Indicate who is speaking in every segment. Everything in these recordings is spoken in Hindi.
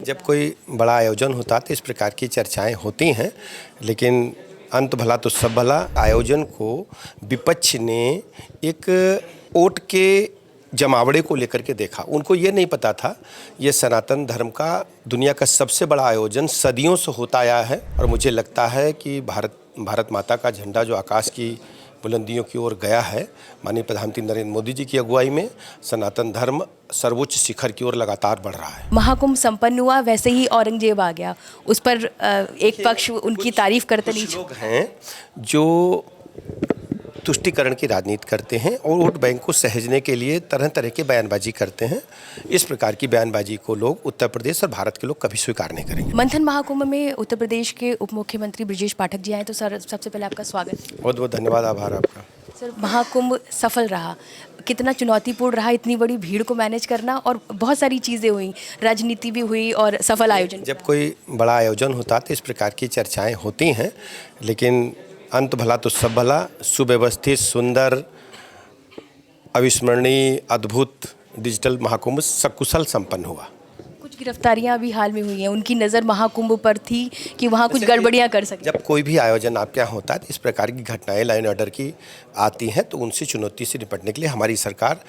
Speaker 1: जब कोई बड़ा आयोजन होता है तो इस प्रकार की चर्चाएं होती हैं, लेकिन अंत भला तो सब भला। आयोजन को विपक्ष ने एक वोट के जमावड़े को लेकर के देखा। उनको ये नहीं पता था ये सनातन धर्म का दुनिया का सबसे बड़ा आयोजन सदियों से होता आया है। और मुझे लगता है कि भारत माता का झंडा जो आकाश की बुलंदियों की ओर गया है, माननीय प्रधानमंत्री नरेंद्र मोदी जी की अगुवाई में सनातन धर्म सर्वोच्च शिखर की ओर लगातार बढ़ रहा है।
Speaker 2: महाकुंभ संपन्न हुआ, वैसे ही औरंगजेब आ गया। उस पर एक पक्ष उनकी तारीफ करते नहीं।
Speaker 1: कुछ लोग हैं जो तुष्टीकरण की राजनीति करते हैं और वोट बैंक को सहेजने के लिए तरह तरह की बयानबाजी करते हैं। इस प्रकार की बयानबाजी को लोग उत्तर प्रदेश और भारत के लोग कभी स्वीकार नहीं करेंगे।
Speaker 2: मंथन महाकुंभ में उत्तर प्रदेश के उप मुख्यमंत्री ब्रजेश पाठक जी आए, तो सर सबसे पहले आपका स्वागत।
Speaker 1: बहुत बहुत धन्यवाद, आभार आपका।
Speaker 2: सर, महाकुंभ सफल रहा, कितना चुनौतीपूर्ण रहा इतनी बड़ी भीड़ को मैनेज करना, और बहुत सारी चीज़ें हुई, राजनीति भी हुई और सफल आयोजन।
Speaker 1: जब कोई बड़ा आयोजन होता है तो इस प्रकार की चर्चाएं होती हैं, लेकिन अंत भला तो सब भला। सुव्यवस्थित, सुंदर, अविस्मरणीय, अद्भुत डिजिटल महाकुंभ सकुशल संपन्न हुआ।
Speaker 2: कुछ गिरफ्तारियां अभी हाल में हुई हैं, उनकी नज़र महाकुंभ पर थी कि वहाँ कुछ गड़बड़ियां कर सके।
Speaker 1: जब कोई भी आयोजन आपके यहाँ होता है तो इस प्रकार की घटनाएं लाइन ऑर्डर की आती हैं, तो उनसे चुनौती से निपटने के लिए हमारी सरकार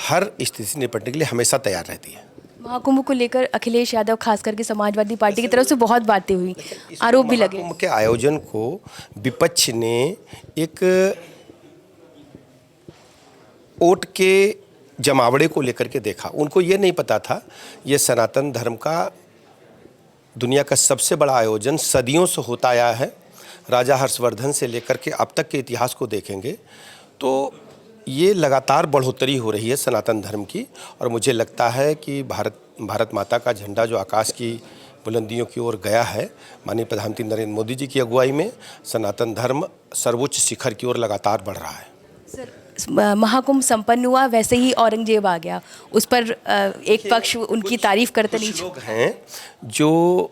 Speaker 1: हर स्थिति से निपटने के लिए हमेशा तैयार रहती है।
Speaker 2: महाकुंभ को लेकर अखिलेश यादव, खास करके समाजवादी पार्टी की तरफ से बहुत बातें हुई, आरोप भी लगे।
Speaker 1: महाकुंभ के आयोजन को विपक्ष ने एक वोट के जमावड़े को लेकर के देखा। उनको ये नहीं पता था ये सनातन धर्म का दुनिया का सबसे बड़ा आयोजन सदियों से होता आया है। राजा हर्षवर्धन से लेकर के अब तक के इतिहास को देखेंगे तो ये लगातार बढ़ोतरी हो रही है सनातन धर्म की। और मुझे लगता है कि भारत माता का झंडा जो आकाश की बुलंदियों की ओर गया है, माननीय प्रधानमंत्री नरेंद्र मोदी जी की अगुवाई में सनातन धर्म सर्वोच्च शिखर की ओर लगातार बढ़ रहा है।
Speaker 2: सर, महाकुंभ संपन्न हुआ, वैसे ही औरंगजेब आ गया। उस पर एक पक्ष उनकी तारीफ करते नहीं।
Speaker 1: कुछ लोग हैं जो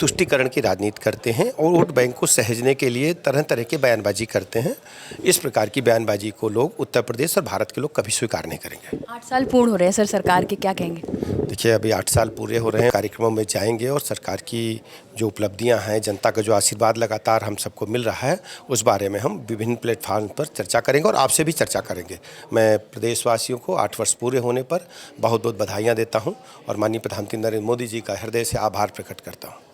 Speaker 1: तुष्टीकरण की राजनीति करते हैं और वोट बैंक को सहेजने के लिए तरह तरह की बयानबाजी करते हैं। इस प्रकार की बयानबाजी को लोग उत्तर प्रदेश और भारत के लोग कभी स्वीकार नहीं करेंगे।
Speaker 2: 8 साल पूर्ण हो रहे हैं सर सरकार के, क्या कहेंगे?
Speaker 1: देखिए, अभी 8 साल पूरे हो रहे हैं, कार्यक्रमों में जाएंगे और सरकार की जो उपलब्धियां हैं, जनता का जो आशीर्वाद लगातार हम सबको मिल रहा है, उस बारे में हम विभिन्न प्लेटफॉर्म पर चर्चा करेंगे और आपसे भी चर्चा करेंगे। मैं प्रदेशवासियों को 8 वर्ष पूरे होने पर बहुत बहुत बधाइयाँ देता हूँ और माननीय प्रधानमंत्री नरेंद्र मोदी जी का हृदय से आभार प्रकट करता हूँ।